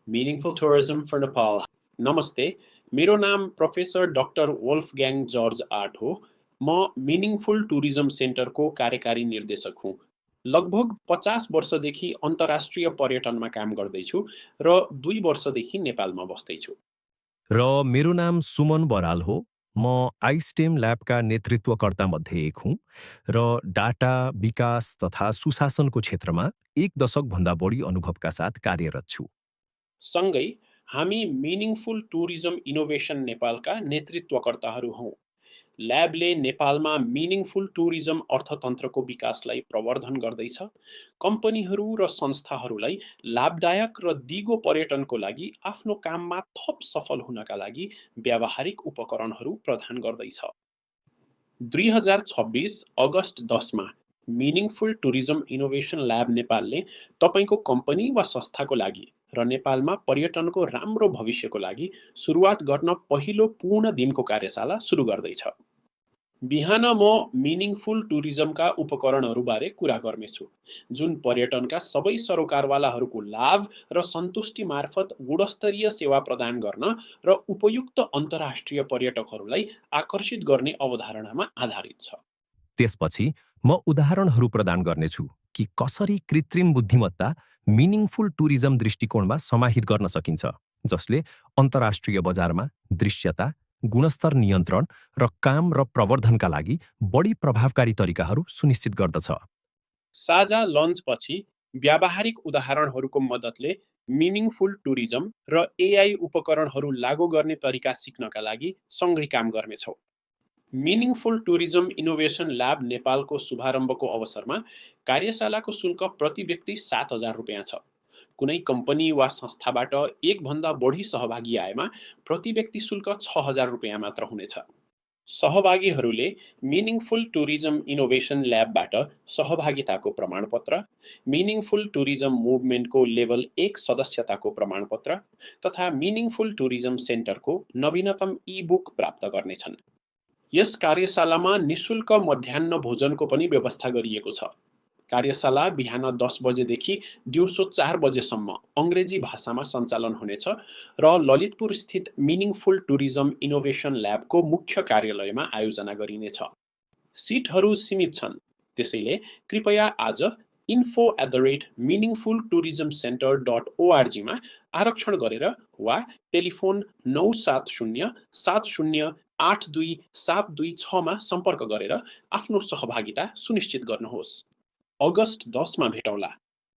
Meaningful Tourism for Nepal. नमस्ते, मेरो नाम प्रोफेसर डाक्टर वोल्फग्याङ जर्ज आर्ट हो। म मिनिङफुल टुरिज्म सेन्टरको कार्यकारी निर्देशक हुँ। लगभग 50 वर्षदेखि अन्तर्राष्ट्रिय पर्यटनमा काम गर्दैछु र 2 वर्षदेखि नेपालमा बस्दैछु। र मेरो नाम सुमन बराल हो। म आइस्टेम ल्याबका नेतृत्वकर्ता मध्ये एक हुँ र डाटा, विकास तथा सुशासनको क्षेत्रमा 1 दशकभन्दा बढी अनुभवका साथ कार्यरत छु। सँगै हामी मिनिङफुल टुरिज्म इनोभेसन नेपालका नेतृत्वकर्ताहरू हौँ। ल्याबले नेपालमा मिनिङफुल टुरिज्म अर्थतन्त्रको विकासलाई प्रवर्धन गर्दैछ। कम्पनीहरू र संस्थाहरूलाई लाभदायक र दिगो पर्यटनको लागि आफ्नो काममा थप सफल हुनका लागि व्यावहारिक उपकरणहरू प्रदान गर्दैछ। 2026 अगस्ट 10मा मिनिङफुल टुरिज्म इनोभेसन ल्याब नेपालले तपाईँको कम्पनी वा संस्थाको लागि र नेपालमा पर्यटनको राम्रो भविष्यको लागि सुरुवात गर्न पहिलो पूर्ण दिनको कार्यशाला सुरु गर्दैछ। बिहान म मिनिङफुल टुरिज्मका उपकरणहरूबारे कुरा गर्नेछु, जुन पर्यटनका सबै सरोकारवालाहरूको लाभ र सन्तुष्टि मार्फत गुणस्तरीय सेवा प्रदान गर्न र उपयुक्त अन्तर्राष्ट्रिय पर्यटकहरूलाई आकर्षित गर्ने अवधारणामा आधारित छ। त्यसपछि म उदाहरणहरू प्रदान गर्नेछु कि कसरी कृत्रिम बुद्धिमत्ता मिनिङफुल टुरिज्म दृष्टिकोणमा समाहित गर्न सकिन्छ, जसले अन्तर्राष्ट्रिय बजारमा दृश्यता, गुणस्तर नियन्त्रण र काम र प्रवर्धनका लागि बढी प्रभावकारी तरिकाहरू सुनिश्चित गर्दछ। साझा लन्चपछि व्यावहारिक उदाहरणहरूको मद्दतले मिनिङफुल टुरिज्म र एआई उपकरणहरू लागू गर्ने तरिका सिक्नका लागि सँगै काम गर्नेछौँ। मिनिङफुल टुरिज्म इनोभेसन ल्याब नेपालको शुभारम्भको अवसरमा कार्यशालाको शुल्क प्रति व्यक्ति 7,000 रुपियाँ छ। कुनै कम्पनी वा संस्थाबाट एकभन्दा बढी सहभागी आएमा प्रति व्यक्ति शुल्क 6,000 रुपियाँ मात्र हुनेछ। सहभागीहरूले मिनिङफुल टुरिज्म इनोभेसन ल्याबबाट सहभागिताको प्रमाणपत्र, मिनिङफुल टुरिज्म मुभमेन्टको लेभल 1 सदस्यताको प्रमाणपत्र तथा मिनिङफुल टुरिज्म सेन्टरको नवीनतम ई-बुक प्राप्त गर्नेछन्। यस कार्यशालामा निशुल्क मध्याह्न भोजनको पनि व्यवस्था गरिएको छ। कार्यशाला बिहान 10 बजेदेखि दिउँसो 4 बजेसम्म अङ्ग्रेजी भाषामा सञ्चालन हुनेछ र ललितपुर स्थित मिनिङफुल टुरिज्म इनोभेसन ल्याबको मुख्य कार्यालयमा आयोजना गरिनेछ। सिटहरू सीमित छन्, त्यसैले कृपया आज info@meaningfultourismcenter.org मा आरक्षण गरेर वा टेलिफोन 970 70 82 726 मा सम्पर्क गरेर आफ्नो सहभागिता सुनिश्चित गर्नुहोस्। अगस्ट 10 मा भेटौँला।